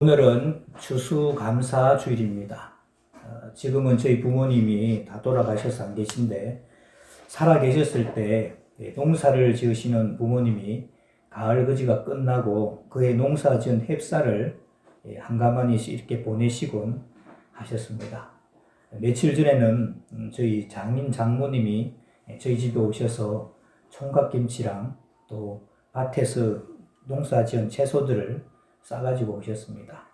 오늘은 추수감사주일입니다. 지금은 저희 부모님이 다 돌아가셔서 안 계신데, 살아 계셨을 때 농사를 지으시는 부모님이 가을 거지가 끝나고 그해 농사 지은 햅쌀을 한가마니 이렇게 보내시곤 하셨습니다. 며칠 전에는 저희 장모님이 저희 집에 오셔서 총각김치랑 또 밭에서 농사 지은 채소들을 싸가지고 오셨습니다.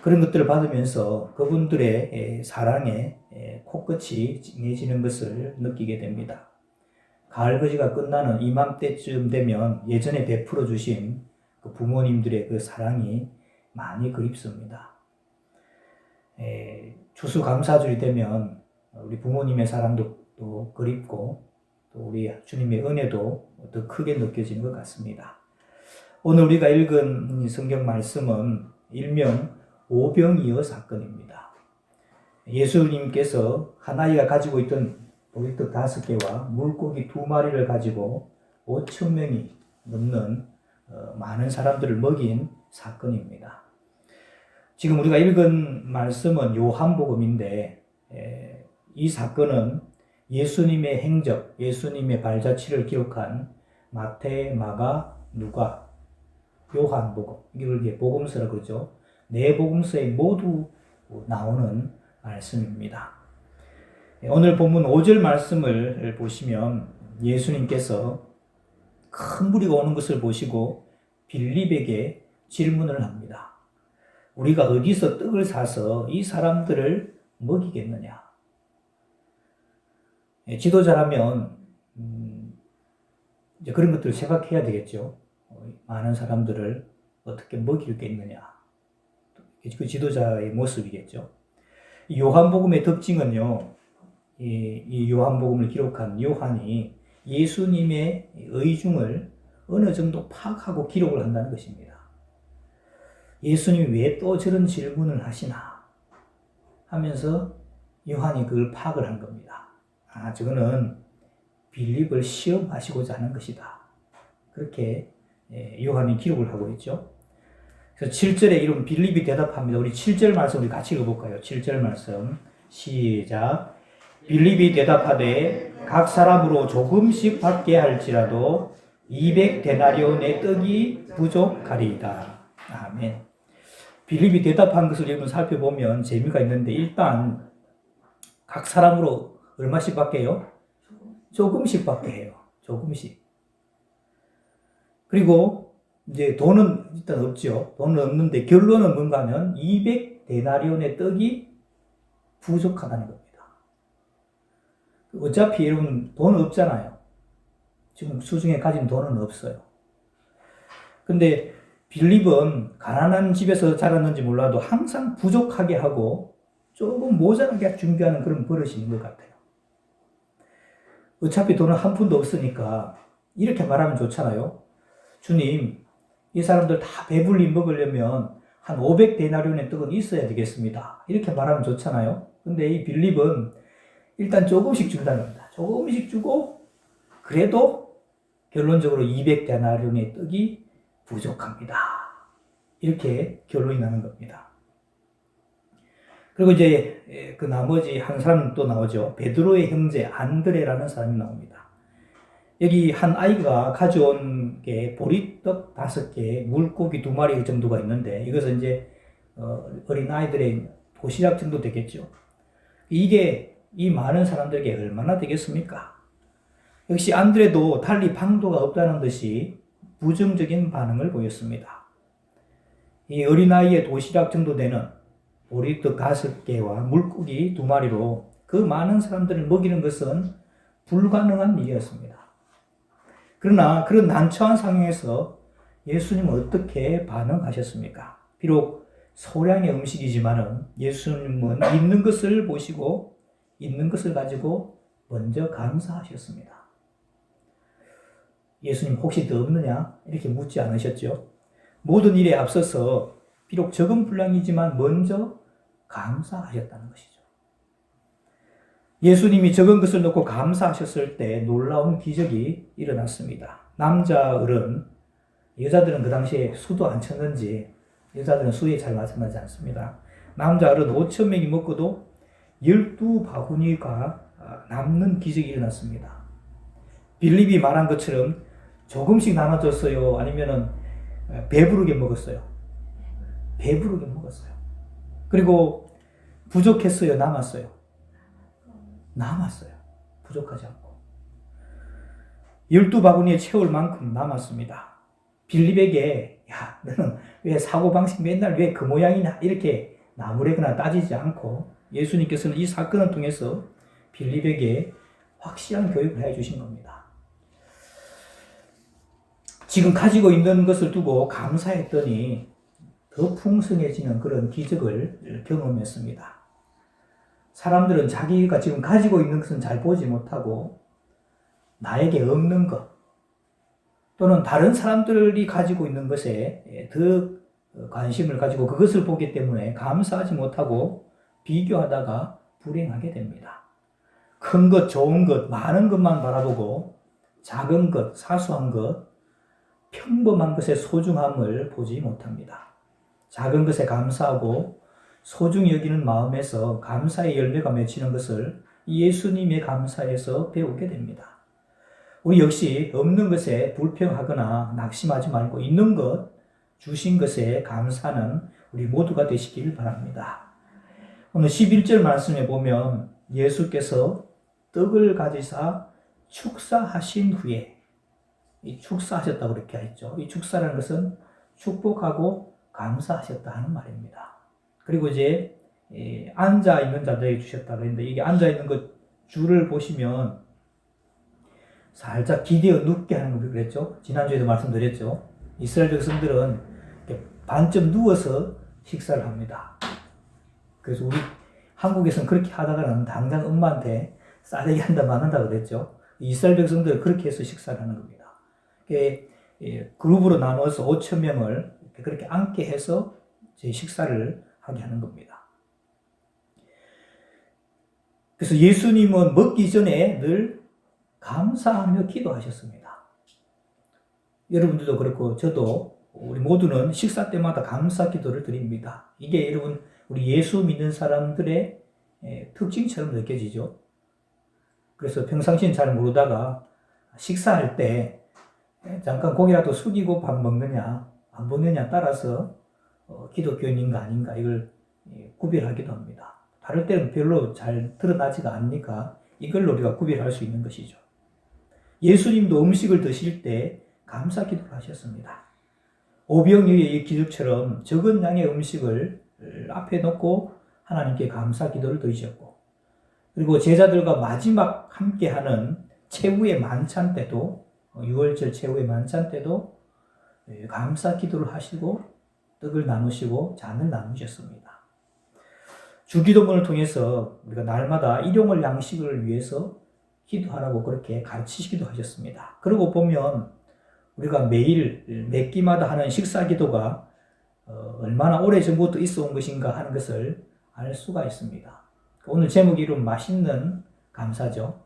그런 것들을 받으면서 그분들의 사랑에 코끝이 찡해지는 것을 느끼게 됩니다. 가을 거지가 끝나는 이맘때쯤 되면 예전에 베풀어 주신 그 부모님들의 그 사랑이 많이 그립습니다. 추수감사절이 되면 우리 부모님의 사랑도 또 그립고 또 우리 주님의 은혜도 더 크게 느껴지는 것 같습니다. 오늘 우리가 읽은 성경 말씀은 일명 오병이어 사건입니다. 예수님께서 한 아이가 가지고 있던 보리떡 5개와 물고기 2마리를 가지고 5,000명이 넘는 많은 사람들을 먹인 사건입니다. 지금 우리가 읽은 말씀은 요한복음인데 이 사건은 예수님의 행적, 예수님의 발자취를 기록한 마태, 마가, 누가, 요한복음, 이걸 이제 복음서라 그러죠. 네 복음서에 모두 나오는 말씀입니다. 오늘 본문 5절 말씀을 보시면 예수님께서 큰 무리가 오는 것을 보시고 빌립에게 질문을 합니다. 우리가 어디서 떡을 사서 이 사람들을 먹이겠느냐? 지도자라면 이제 그런 것들을 생각해야 되겠죠. 많은 사람들을 어떻게 먹이겠느냐. 그 지도자의 모습이겠죠. 이 요한복음의 특징은요, 이 요한복음을 기록한 요한이 예수님의 의중을 어느 정도 파악하고 기록을 한다는 것입니다. 예수님이 왜 또 저런 질문을 하시나 하면서 요한이 그걸 파악을 한 겁니다. 저거는 빌립을 시험하시고자 하는 것이다. 그렇게 요한이 기록을 하고 있죠. 그래서 7절에 이런 빌립이 대답합니다. 우리 7절 말씀 우리 같이 읽어볼까요? 7절 말씀 시작. 빌립이 대답하되 각 사람으로 조금씩 받게 할지라도 200데나리온의 떡이 부족하리이다. 아멘. 빌립이 대답한 것을 여러분 살펴보면 재미가 있는데 일단 각 사람으로 얼마씩 받게 해요? 조금씩 받게 해요. 조금씩. 그리고 이제 돈은 일단 없죠. 돈은 없는데 결론은 뭔가 하면 200데나리온의 떡이 부족하다는 겁니다. 어차피 여러분 돈 없잖아요. 지금 수중에 가진 돈은 없어요. 근데 빌립은 가난한 집에서 자랐는지 몰라도 항상 부족하게 하고 조금 모자라게 준비하는 그런 버릇이 있는 것 같아요. 어차피 돈은 한 푼도 없으니까 이렇게 말하면 좋잖아요. 주님, 이 사람들 다 배불리 먹으려면 한 500데나리온의 떡은 있어야 되겠습니다. 이렇게 말하면 좋잖아요. 근데 이 빌립은 일단 조금씩 준다는 겁니다. 조금씩 주고 그래도 결론적으로 200데나리온의 떡이 부족합니다. 이렇게 결론이 나는 겁니다. 그리고 이제 그 나머지 한 사람 또 나오죠. 베드로의 형제 안드레라는 사람이 나옵니다. 여기 한 아이가 가져온 게 보리떡 5개, 물고기 2마리 정도가 있는데 이것은 이제 어린 아이들의 도시락 정도 되겠죠. 이게 이 많은 사람들에게 얼마나 되겠습니까? 역시 안드레도 달리 방도가 없다는 듯이 부정적인 반응을 보였습니다. 이 어린아이의 도시락 정도 되는 보리떡 5개와 물고기 2마리로 그 많은 사람들을 먹이는 것은 불가능한 일이었습니다. 그러나 그런 난처한 상황에서 예수님은 어떻게 반응하셨습니까? 비록 소량의 음식이지만 예수님은 있는 것을 보시고 있는 것을 가지고 먼저 감사하셨습니다. 예수님 혹시 더 없느냐? 이렇게 묻지 않으셨죠. 모든 일에 앞서서 비록 적은 분량이지만 먼저 감사하셨다는 것이죠. 예수님이 적은 것을 놓고 감사하셨을 때 놀라운 기적이 일어났습니다. 남자 어른, 여자들은 그 당시에 수도 안 쳤는지 여자들은 수에 잘 나타나지 않습니다. 남자 어른 5천 명이 먹고도 12바구니가 남는 기적이 일어났습니다. 빌립이 말한 것처럼 조금씩 나눠줬어요? 아니면은 배부르게 먹었어요? 배부르게 먹었어요. 그리고 부족했어요? 남았어요? 남았어요. 부족하지 않고. 12바구니에 채울 만큼 남았습니다. 빌립에게 야 너는 왜 사고방식 맨날 왜 그 모양이냐 이렇게 나무래거나 따지지 않고 예수님께서는 이 사건을 통해서 빌립에게 확실한 교육을 해주신 겁니다. 지금 가지고 있는 것을 두고 감사했더니 더 풍성해지는 그런 기적을 경험했습니다. 사람들은 자기가 지금 가지고 있는 것은 잘 보지 못하고 나에게 없는 것 또는 다른 사람들이 가지고 있는 것에 더 관심을 가지고 그것을 보기 때문에 감사하지 못하고 비교하다가 불행하게 됩니다. 큰 것, 좋은 것, 많은 것만 바라보고 작은 것, 사소한 것, 평범한 것의 소중함을 보지 못합니다. 작은 것에 감사하고 소중히 여기는 마음에서 감사의 열매가 맺히는 것을 예수님의 감사에서 배우게 됩니다. 우리 역시 없는 것에 불평하거나 낙심하지 말고 있는 것, 주신 것에 감사하는 우리 모두가 되시길 바랍니다. 오늘 11절 말씀에 보면 예수께서 떡을 가지사 축사하신 후에 이 축사하셨다고 그렇게 했죠. 이 축사라는 것은 축복하고 감사하셨다 하는 말입니다. 그리고 이제 앉아 있는 자들에게 주셨다 그랬는데 이게 앉아 있는 것 줄을 보시면 살짝 기대어 눕게 하는 거 그랬죠. 지난주에도 말씀드렸죠. 이스라엘 백성들은 반쯤 누워서 식사를 합니다. 그래서 우리 한국에서는 그렇게 하다가는 당장 엄마한테 싸대기 한다 맞는다 그랬죠. 이스라엘 백성들은 그렇게 해서 식사를 하는 겁니다. 그룹으로 나눠서 5천 명을 그렇게 앉게 해서 식사를 하게 하는 겁니다. 그래서 예수님은 먹기 전에 늘 감사하며 기도하셨습니다. 여러분들도 그렇고 저도 우리 모두는 식사 때마다 감사 기도를 드립니다. 이게 여러분 우리 예수 믿는 사람들의 특징처럼 느껴지죠. 그래서 평상시엔 잘 모르다가 식사할 때 잠깐 고개라도 숙이고 밥 먹느냐 안 먹느냐 따라서 기독교인인가 아닌가 이걸 구별하기도 합니다. 다를 때는 별로 잘 드러나지가 않으니까 이걸로 우리가 구별할 수 있는 것이죠. 예수님도 음식을 드실 때 감사 기도를 하셨습니다. 오병이어의 이 기적처럼 적은 양의 음식을 앞에 놓고 하나님께 감사 기도를 드리셨고 그리고 제자들과 마지막 함께하는 최후의 만찬 때도 6월절 최후의 만찬 때도 감사 기도를 하시고 떡을 나누시고 잔을 나누셨습니다. 주기도문을 통해서 우리가 날마다 일용할 양식을 위해서 기도하라고 그렇게 가르치시기도 하셨습니다. 그러고 보면 우리가 매일 몇 끼마다 하는 식사 기도가 얼마나 오래전부터 있어 온 것인가 하는 것을 알 수가 있습니다. 오늘 제목이 이름 맛있는 감사죠.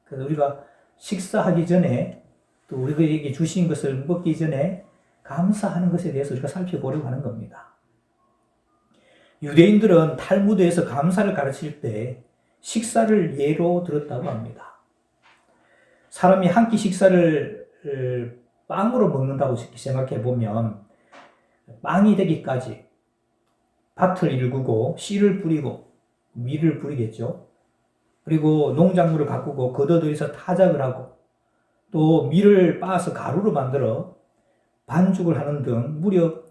그래서 우리가 식사하기 전에 또 우리에게 주신 것을 먹기 전에 감사하는 것에 대해서 우리가 살펴보려고 하는 겁니다. 유대인들은 탈무드에서 감사를 가르칠 때 식사를 예로 들었다고 합니다. 사람이 한 끼 식사를 빵으로 먹는다고 생각해 보면 빵이 되기까지 밭을 일구고 씨를 뿌리고 밀을 뿌리겠죠. 그리고 농작물을 가꾸고 걷어들여서 타작을 하고 또 밀을 빻아서 가루로 만들어 반죽을 하는 등 무려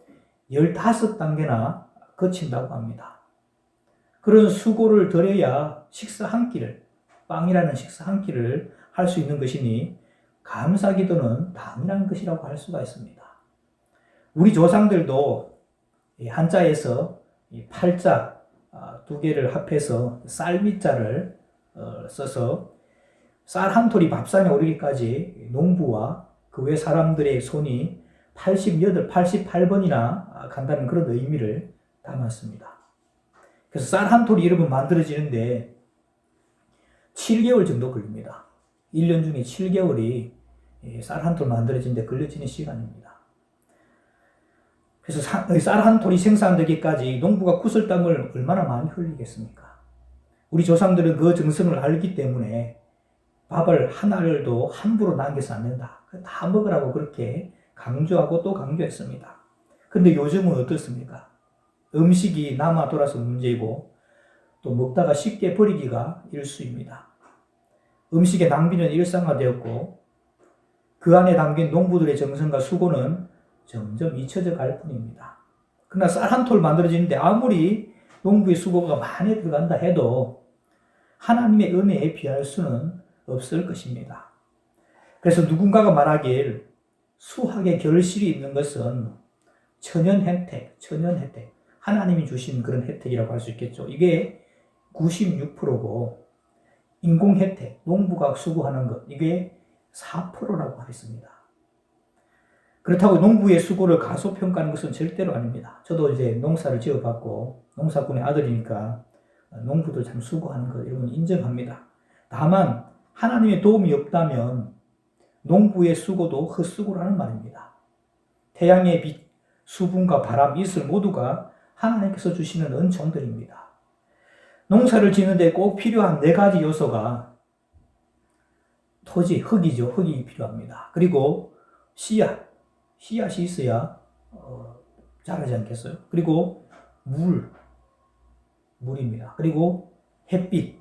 15단계나 거친다고 합니다. 그런 수고를 들여야 식사 한 끼를, 빵이라는 식사 한 끼를 할 수 있는 것이니 감사 기도는 당연한 것이라고 할 수가 있습니다. 우리 조상들도 한자에서 팔자 두 개를 합해서 쌀밑자를 써서 쌀 한 톨이 밥상에 오르기까지 농부와 그 외 사람들의 손이 88번이나 간다는 그런 의미를 담았습니다. 그래서 쌀 한 톨이 여러분 만들어지는데 7개월 정도 걸립니다. 1년 중에 7개월이 쌀 한 톨 만들어지는데 걸려지는 시간입니다. 그래서 쌀 한 톨이 생산되기까지 농부가 구슬땀을 얼마나 많이 흘리겠습니까? 우리 조상들은 그 정성을 알기 때문에 밥을 한 알도 함부로 남겨서 안 된다. 다 먹으라고 그렇게 강조하고 또 강조했습니다. 근데 요즘은 어떻습니까? 음식이 남아 돌아서 문제이고 또 먹다가 쉽게 버리기가 일쑤입니다. 음식의 낭비는 일상화되었고 그 안에 담긴 농부들의 정성과 수고는 점점 잊혀져 갈 뿐입니다. 그러나 쌀 한 톨 만들어지는데 아무리 농부의 수고가 많이 들어간다 해도 하나님의 은혜에 비할 수는 없을 것입니다. 그래서 누군가가 말하길 수학의 결실이 있는 것은 천연 혜택, 하나님이 주신 그런 혜택이라고 할 수 있겠죠. 이게 96%고 인공 혜택, 농부가 수고하는 것, 이게 4%라고 하겠습니다. 그렇다고 농부의 수고를 가소평가하는 것은 절대로 아닙니다. 저도 이제 농사를 지어봤고 농사꾼의 아들이니까 농부도 참 수고하는 것 이런 건 인정합니다. 다만 하나님의 도움이 없다면 농부의 수고도 헛수고라는 말입니다. 태양의 빛, 수분과 바람, 이슬 모두가 하나님께서 주시는 은총들입니다. 농사를 짓는데 꼭 필요한 4가지 요소가 토지, 흙이죠. 흙이 필요합니다. 그리고 씨앗이 있어야 자라지 않겠어요? 그리고 물입니다. 그리고 햇빛,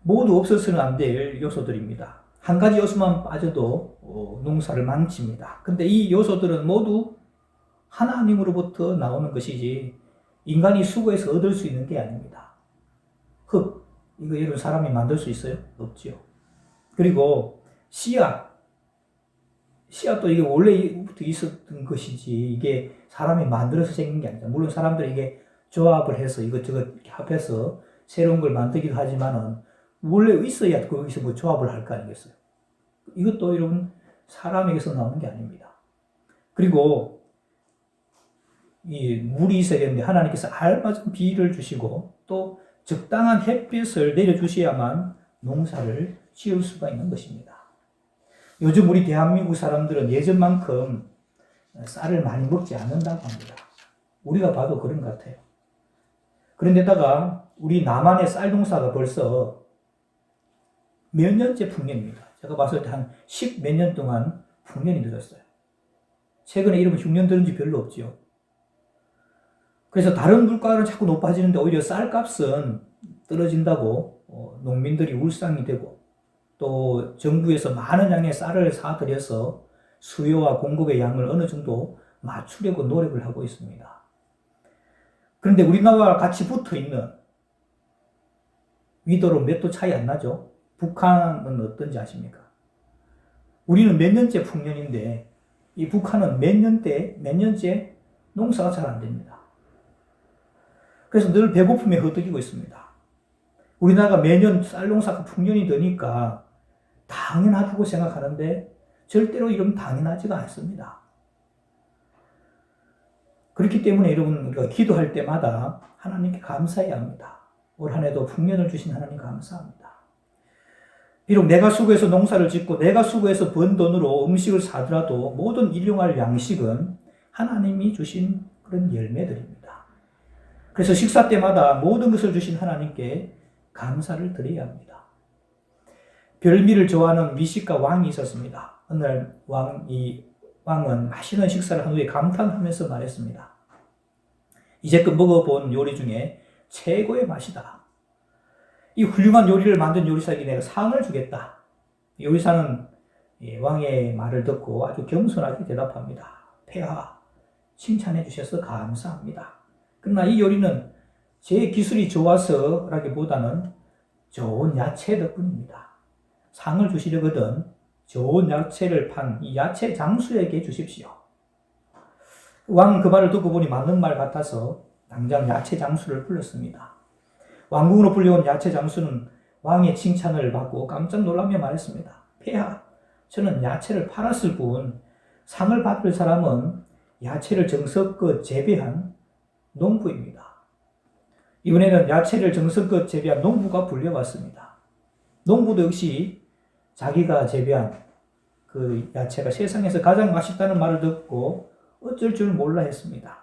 모두 없어서는 안 될 요소들입니다. 한 가지 요소만 빠져도 농사를 망칩니다. 근데 이 요소들은 모두 하나님으로부터 나오는 것이지 인간이 수고해서 얻을 수 있는 게 아닙니다. 흙, 이거 여러분 사람이 만들 수 있어요? 없죠. 그리고 씨앗도 이게 원래부터 있었던 것이지 이게 사람이 만들어서 생긴 게 아니다. 물론 사람들이 이게 조합을 해서 이것저것 합해서 새로운 걸 만들기도 하지만은 원래 있어야 거기서 뭐 조합을 할 거 아니겠어요. 이것도 여러분 사람에게서 나오는 게 아닙니다. 그리고 이 물이 있어야 되는데 하나님께서 알맞은 비를 주시고 또 적당한 햇빛을 내려주셔야만 농사를 지을 수가 있는 것입니다. 요즘 우리 대한민국 사람들은 예전만큼 쌀을 많이 먹지 않는다고 합니다. 우리가 봐도 그런 것 같아요. 그런데다가 우리 남한의 쌀 농사가 벌써 몇 년째 풍년입니다. 제가 봤을 때 한 10 몇 년 동안 풍년이 늦었어요. 최근에 이러면 흉년 들은 지 별로 없죠. 그래서 다른 물가는 자꾸 높아지는데 오히려 쌀값은 떨어진다고 농민들이 울상이 되고 또 정부에서 많은 양의 쌀을 사들여서 수요와 공급의 양을 어느 정도 맞추려고 노력을 하고 있습니다. 그런데 우리나라와 같이 붙어 있는 위도로 몇 도 차이 안 나죠? 북한은 어떤지 아십니까? 우리는 몇 년째 풍년인데 이 북한은 몇 년째 농사가 잘 안 됩니다. 그래서 늘 배고픔에 허덕이고 있습니다. 우리나라가 매년 쌀 농사가 풍년이 되니까 당연하다고 생각하는데 절대로 이런 당연하지가 않습니다. 그렇기 때문에 여러분 우리가 기도할 때마다 하나님께 감사해야 합니다. 올 한 해도 풍년을 주신 하나님 감사합니다. 비록 내가 수고해서 농사를 짓고 내가 수고해서 번 돈으로 음식을 사더라도 모든 일용할 양식은 하나님이 주신 그런 열매들입니다. 그래서 식사 때마다 모든 것을 주신 하나님께 감사를 드려야 합니다. 별미를 좋아하는 미식가 왕이 있었습니다. 어느 날 왕은 맛있는 식사를 한 후에 감탄하면서 말했습니다. 이제껏 먹어본 요리 중에 최고의 맛이다. 이 훌륭한 요리를 만든 요리사에게 내가 상을 주겠다. 요리사는 왕의 말을 듣고 아주 겸손하게 대답합니다. 폐하, 칭찬해 주셔서 감사합니다. 그러나 이 요리는 제 기술이 좋아서라기보다는 좋은 야채 덕분입니다. 상을 주시려거든 좋은 야채를 판 이 야채 장수에게 주십시오. 왕은 그 말을 듣고 보니 맞는 말 같아서 당장 야채 장수를 불렀습니다. 왕궁으로 불려온 야채 장수는 왕의 칭찬을 받고 깜짝 놀라며 말했습니다. 폐하, 저는 야채를 팔았을 뿐 상을 받을 사람은 야채를 정성껏 재배한 농부입니다. 이번에는 야채를 정성껏 재배한 농부가 불려왔습니다. 농부도 역시 자기가 재배한 그 야채가 세상에서 가장 맛있다는 말을 듣고 어쩔 줄 몰라 했습니다.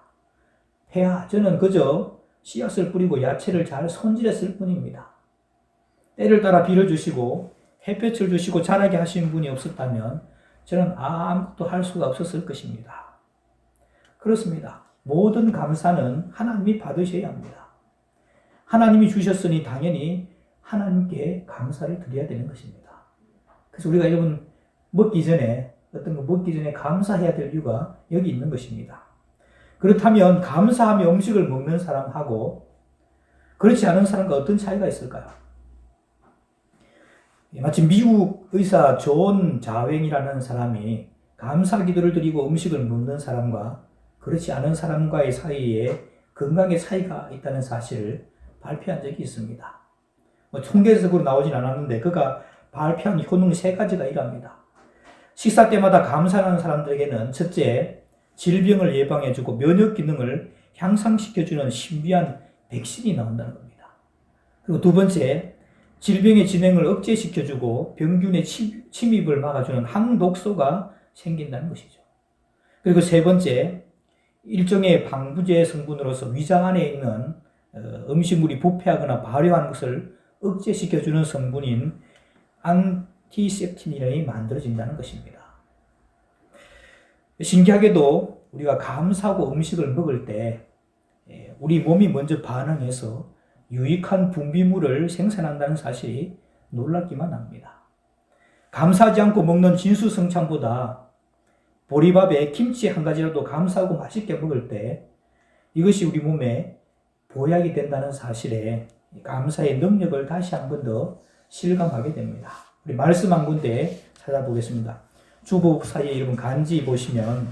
폐하, 저는 그저 씨앗을 뿌리고 야채를 잘 손질했을 뿐입니다. 때를 따라 비를 주시고 햇볕을 주시고 자라게 하신 분이 없었다면 저는 아무것도 할 수가 없었을 것입니다. 그렇습니다. 모든 감사는 하나님이 받으셔야 합니다. 하나님이 주셨으니 당연히 하나님께 감사를 드려야 되는 것입니다. 그래서 우리가 여러분 먹기 전에 어떤 거 먹기 전에 감사해야 될 이유가 여기 있는 것입니다. 그렇다면 감사하며 음식을 먹는 사람하고 그렇지 않은 사람과 어떤 차이가 있을까요? 마치 미국 의사 존 자웽이라는 사람이 감사 기도를 드리고 음식을 먹는 사람과 그렇지 않은 사람과의 사이에 건강의 차이가 있다는 사실을 발표한 적이 있습니다. 통계적으로 나오진 않았는데 그가 발표한 효능 3가지가 이랍니다. 식사 때마다 감사하는 사람들에게는 첫째, 질병을 예방해주고 면역 기능을 향상시켜주는 신비한 백신이 나온다는 겁니다. 그리고 두 번째, 질병의 진행을 억제시켜주고 병균의 침입을 막아주는 항독소가 생긴다는 것이죠. 그리고 세 번째, 일종의 방부제 성분으로서 위장 안에 있는 음식물이 부패하거나 발효하는 것을 억제시켜주는 성분인 안티셉틴이 만들어진다는 것입니다. 신기하게도 우리가 감사하고 음식을 먹을 때 우리 몸이 먼저 반응해서 유익한 분비물을 생산한다는 사실이 놀랍기만 합니다. 감사하지 않고 먹는 진수성찬보다 보리밥에 김치 한 가지라도 감사하고 맛있게 먹을 때 이것이 우리 몸에 보약이 된다는 사실에 감사의 능력을 다시 한 번 더 실감하게 됩니다. 우리 말씀 한 군데 찾아보겠습니다. 주보 사이에 여러분 간지 보시면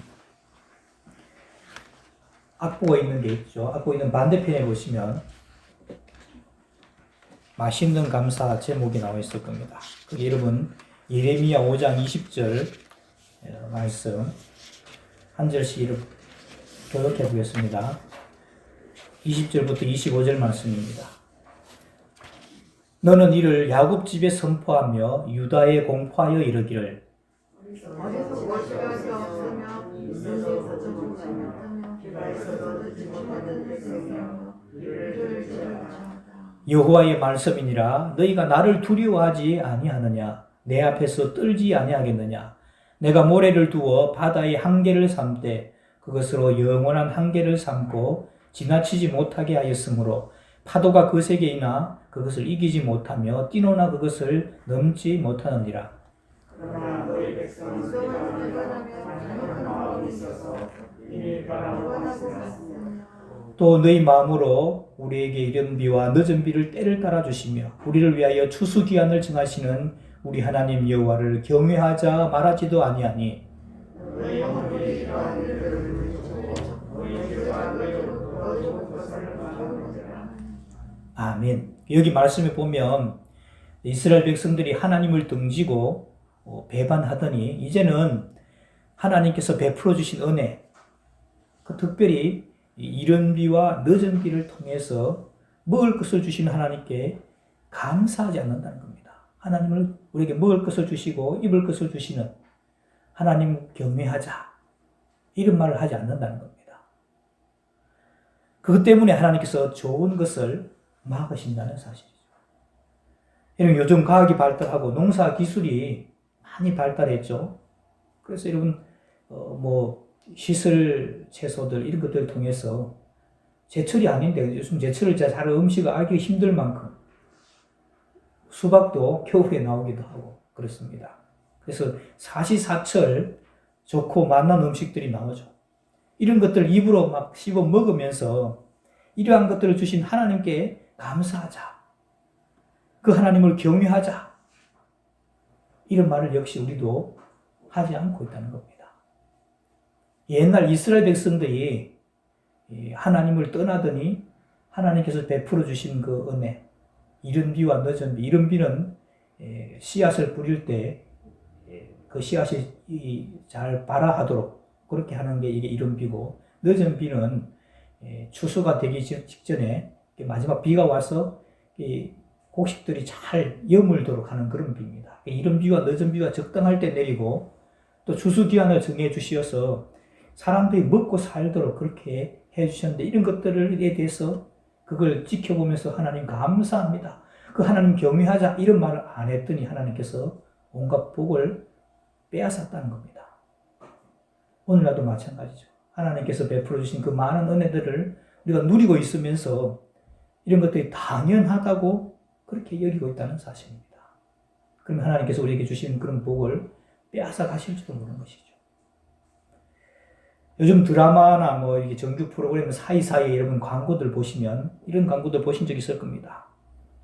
악보가 있는 게 있죠. 악보 있는 반대편에 보시면 맛있는 감사 제목이 나와 있을 겁니다. 그게 여러분 예레미야 5장 20절 말씀 한 절씩 교독해 보겠습니다. 20절부터 25절 말씀입니다. 너는 이를 야곱 집에 선포하며 유다에 공포하여 이르기를 어디서 월시가지 없으며 이스라엘에서 정치 못하며 기라에서 얻어지지 못하는 백성이며 이를 지르다. 여호와의 말씀이니라. 너희가 나를 두려워하지 아니하느냐? 내 앞에서 떨지 아니하겠느냐? 내가 모래를 두어 바다의 한계를 삼되 그것으로 영원한 한계를 삼고 지나치지 못하게 하였으므로 파도가 그 세계이나 그것을 이기지 못하며 뛰노나 그것을 넘지 못하느니라. 그러나 너희 백성은 불안하며 강력한 마음이 있어서 이미 바라보고 있으며 또 너희 마음으로 우리에게 이른 비와 늦은 비를 때를 따라 주시며 우리를 위하여 추수기한을 정하시는 우리 하나님 여호와를 경외하자 말하지도 아니하니 너희 영혼이 이러한 일들을 주고 너희 죄와 너희를 거두고 것을 바라보니라. 아멘. 여기 말씀에 보면 이스라엘 백성들이 하나님을 등지고 배반하더니 이제는 하나님께서 베풀어 주신 은혜, 그 특별히 이른 비와 늦은 비를 통해서 먹을 것을 주시는 하나님께 감사하지 않는다는 겁니다. 하나님을 우리에게 먹을 것을 주시고 입을 것을 주시는 하나님 경외하자 이런 말을 하지 않는다는 겁니다. 그것 때문에 하나님께서 좋은 것을 막으신다는 사실이죠. 여러분 요즘 과학이 발달하고 농사 기술이 많이 발달했죠. 그래서 여러분 시설 채소들 이런 것들을 통해서 제철이 아닌데 요즘 제철을 잘 음식을 알기 힘들 만큼 수박도 겨울에 나오기도 하고 그렇습니다. 그래서 사시사철 좋고 맛난 음식들이 나오죠. 이런 것들 입으로 막 씹어 먹으면서 이러한 것들을 주신 하나님께 감사하자. 그 하나님을 경외하자. 이런 말을 역시 우리도 하지 않고 있다는 겁니다. 옛날 이스라엘 백성들이 하나님을 떠나더니 하나님께서 베풀어 주신 그 은혜, 이른 비와 늦은 비, 이른 비는 씨앗을 뿌릴 때 그 씨앗이 잘 발아하도록 그렇게 하는 게 이게 이른 비고, 늦은 비는 추수가 되기 직전에 마지막 비가 와서 곡식들이 잘 여물도록 하는 그런 비입니다. 이른 비와 늦은 비가 적당할 때 내리고 또 추수 기한을 정해 주시어서 사람들이 먹고 살도록 그렇게 해주셨는데 이런 것들에 대해서 그걸 지켜보면서 하나님 감사합니다. 그 하나님 경외하자 이런 말을 안 했더니 하나님께서 온갖 복을 빼앗았다는 겁니다. 오늘날도 마찬가지죠. 하나님께서 베풀어 주신 그 많은 은혜들을 우리가 누리고 있으면서 이런 것들이 당연하다고 그렇게 여기고 있다는 사실입니다. 그러면 하나님께서 우리에게 주신 그런 복을 빼앗아 가실지도 모르는 것이죠. 요즘 드라마나 뭐 이렇게 정규 프로그램 사이사이에 이런 광고들 보시면 이런 광고들 보신 적 있을 겁니다.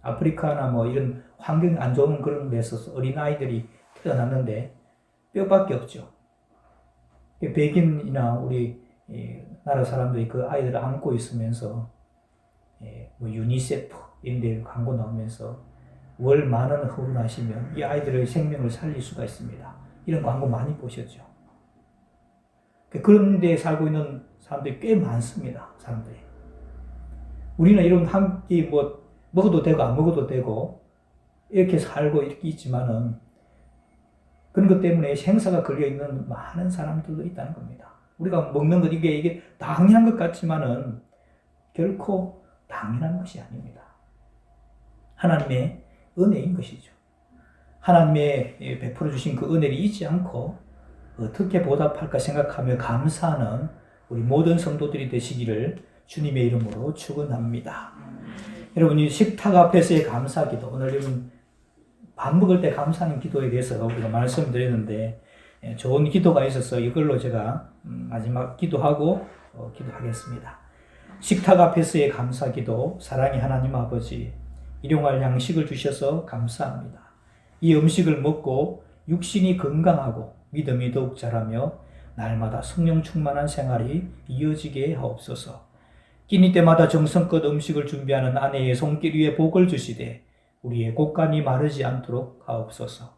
아프리카나 뭐 이런 환경이 안 좋은 그런 데서 어린아이들이 태어났는데 뼈밖에 없죠. 백인이나 우리 나라 사람들이 그 아이들을 안고 있으면서 뭐 유니세프 이런 데 광고 나오면서 월 10,000원 후원하시면 이 아이들의 생명을 살릴 수가 있습니다. 이런 광고 많이 보셨죠. 그런 데 살고 있는 사람들이 꽤 많습니다. 사람들이. 우리는 이런 한끼 뭐 먹어도 되고 안 먹어도 되고 이렇게 살고 이렇게 있지만은 그런 것 때문에 생사가 걸려 있는 많은 사람들도 있다는 겁니다. 우리가 먹는 것 이게 당연한 것 같지만은 결코 당연한 것이 아닙니다. 하나님의 은혜인 것이죠. 하나님의 베풀어 주신 그 은혜를 잊지 않고 어떻게 보답할까 생각하며 감사하는 우리 모든 성도들이 되시기를 주님의 이름으로 축원합니다. 여러분, 이 식탁 앞에서의 감사기도, 오늘 밥 먹을 때 감사하는 기도에 대해서 우리가 말씀드렸는데 좋은 기도가 있어서 이걸로 제가 마지막 기도하고 기도하겠습니다. 식탁 앞에서의 감사기도. 사랑의 하나님 아버지, 일용할 양식을 주셔서 감사합니다. 이 음식을 먹고 육신이 건강하고 믿음이 더욱 자라며 날마다 성령 충만한 생활이 이어지게 하옵소서. 끼니 때마다 정성껏 음식을 준비하는 아내의 손길 위에 복을 주시되 우리의 곳간이 마르지 않도록 하옵소서.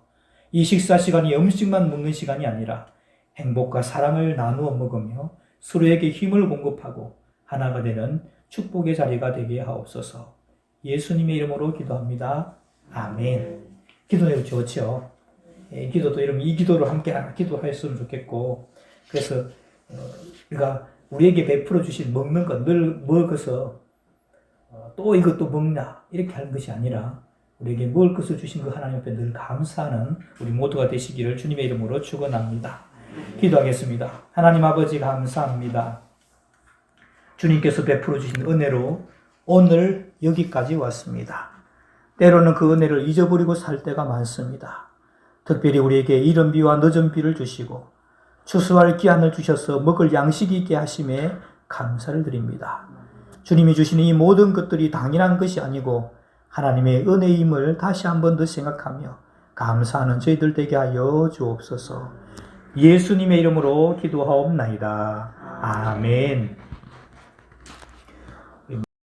이 식사 시간이 음식만 먹는 시간이 아니라 행복과 사랑을 나누어 먹으며 서로에게 힘을 공급하고 하나가 되는 축복의 자리가 되게 하옵소서. 예수님의 이름으로 기도합니다. 아멘. 기도해도 좋죠. 기도도 이러면 이 기도를 함께 기도했으면 좋겠고, 그래서 우리가 우리에게 베풀어 주신 먹는 것 늘 먹어서 또 이것도 먹나 이렇게 하는 것이 아니라 우리에게 먹을 것을 주신 그 하나님 앞에 늘 감사하는 우리 모두가 되시기를 주님의 이름으로 축원합니다. 기도하겠습니다. 하나님 아버지 감사합니다. 주님께서 베풀어 주신 은혜로 오늘 여기까지 왔습니다. 때로는 그 은혜를 잊어버리고 살 때가 많습니다. 특별히 우리에게 이른 비와 늦은 비를 주시고 추수할 기한을 주셔서 먹을 양식이 있게 하심에 감사를 드립니다. 주님이 주시는 이 모든 것들이 당연한 것이 아니고 하나님의 은혜임을 다시 한 번 더 생각하며 감사하는 저희들 되게 하여 주옵소서. 예수님의 이름으로 기도하옵나이다. 아멘.